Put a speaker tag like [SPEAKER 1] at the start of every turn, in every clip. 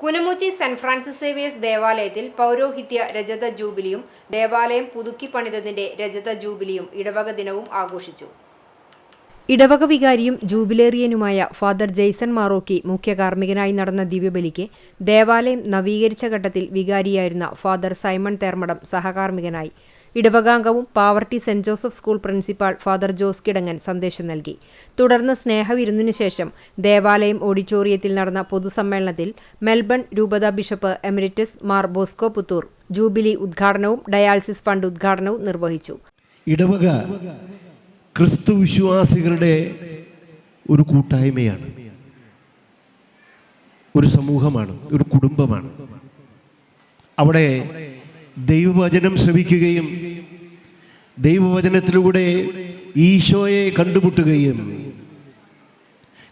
[SPEAKER 1] Kunamuchi saint Francis Xavier's ദേവാലയത്തിൽ പൗരോഹിത്യ രജത ജൂബിലിയും ദേവാലയം പുതുക്കി പണിതതിന്റെ രജത ജൂബിലിയും ഇടവക ദിനവും ആഘോഷിച്ചു. ഇടവക വികാരിയും ജൂബിലേറിയനുമായ ഫാദർ ജെയ്സൺ മാറോക്കി മുഖ്യ കാർമ്മികനായി നടന്ന ദിവ്യബലിക്ക് ദേവാലയം നവീകരിച്ച ഘട്ടത്തിൽ വികാരിയായിരുന്ന ഫാദർ സൈമൺ തേർമടം സഹകാർമ്മികനായി. ഇടവകാംഗവും Pavaratty saint Joseph school principal father Jose Kidangan സന്ദേശം നൽകി. തുടർന്ന് സ്നേഹവിരുന്നിനു ശേഷം ദേവാലയം ഓഡിറ്റോറിയത്തിൽ നടന്ന പൊതുസമ്മേളനത്തിൽ മെൽബൺ രൂപതാ bishop emeritus Mar Bosco Puthur jubilee ഉദ്ഘാടനവും ഡയാലിസിസ് ഫണ്ട് ഉദ്ഘാടനവും നിർവഹിച്ചു.
[SPEAKER 2] ഇടവക ക്രിസ്തു വിശ്വാസികളുടെ ഒരു കൂട്ടായ്മയാണ്, ഒരു സമൂഹമാണ്, ഒരു കുടുംബമാണ്. അവിടെ ദൈവവചനം ശ്രവിക്കുകയും ദൈവവചനത്തിലൂടെ ഈശോയെ കണ്ടുമുട്ടുകയും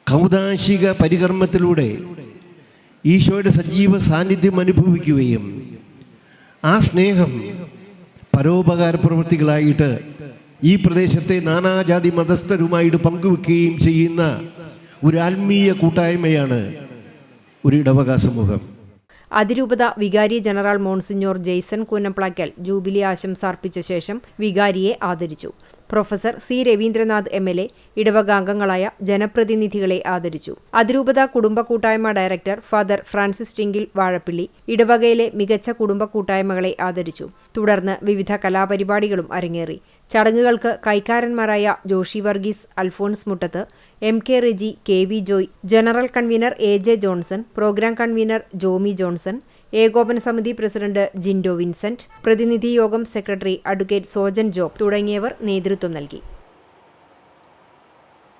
[SPEAKER 2] കൗദാശിക പരികർമ്മത്തിലൂടെ ഈശോയുടെ സജീവ സാന്നിധ്യം അനുഭവിക്കുകയും ആ സ്നേഹം പരോപകാര പ്രവൃത്തികളായിട്ട് ഈ പ്രദേശത്തെ നാനാജാതി മതസ്ഥരുമായിട്ട് പങ്കുവെക്കുകയും ചെയ്യുന്ന ഒരു ആത്മീയ കൂട്ടായ്മയാണ് ഒരു ഇടവക സമൂഹം.
[SPEAKER 1] അതിരൂപത വികാരി general monsignor Jason Koonamplackal jubilee ആശംസ അർപ്പിച്ച ശേഷം വികാരിയെ ആദരിച്ചു. പ്രൊഫസർ സി രവീന്ദ്രനാഥ് എം.എൽ.എ, ഇടവകാംഗങ്ങളായ ജനപ്രതിനിധികളെ ആദരിച്ചു. അതിരൂപത കുടുംബ കൂട്ടായ്മ director father Francis Tinkil Vazhappilly ഇടവകയിലെ മികച്ച കുടുംബ കൂട്ടായ്മകളെ ആദരിച്ചു. തുടർന്ന് വിവിധ കലാപരിപാടികളും അരങ്ങേറി. ചടങ്ങുകൾക്ക് കൈക്കാരന്മാരായ Joshy Varghese, Alphonse Muttath, M K. Reji, K V. Joy, general convener A J. Johnson, programme convener Jomy Johnson, ഏകോപന സമിതി പ്രസിഡന്റ് ജിൻഡോ വിൻസെന്റ്, പ്രതിനിധി യോഗം സെക്രട്ടറി അഡ്വക്കേറ്റ് സോജൻ ജോബ് തുടങ്ങിയവർ നേതൃത്വം നൽകി.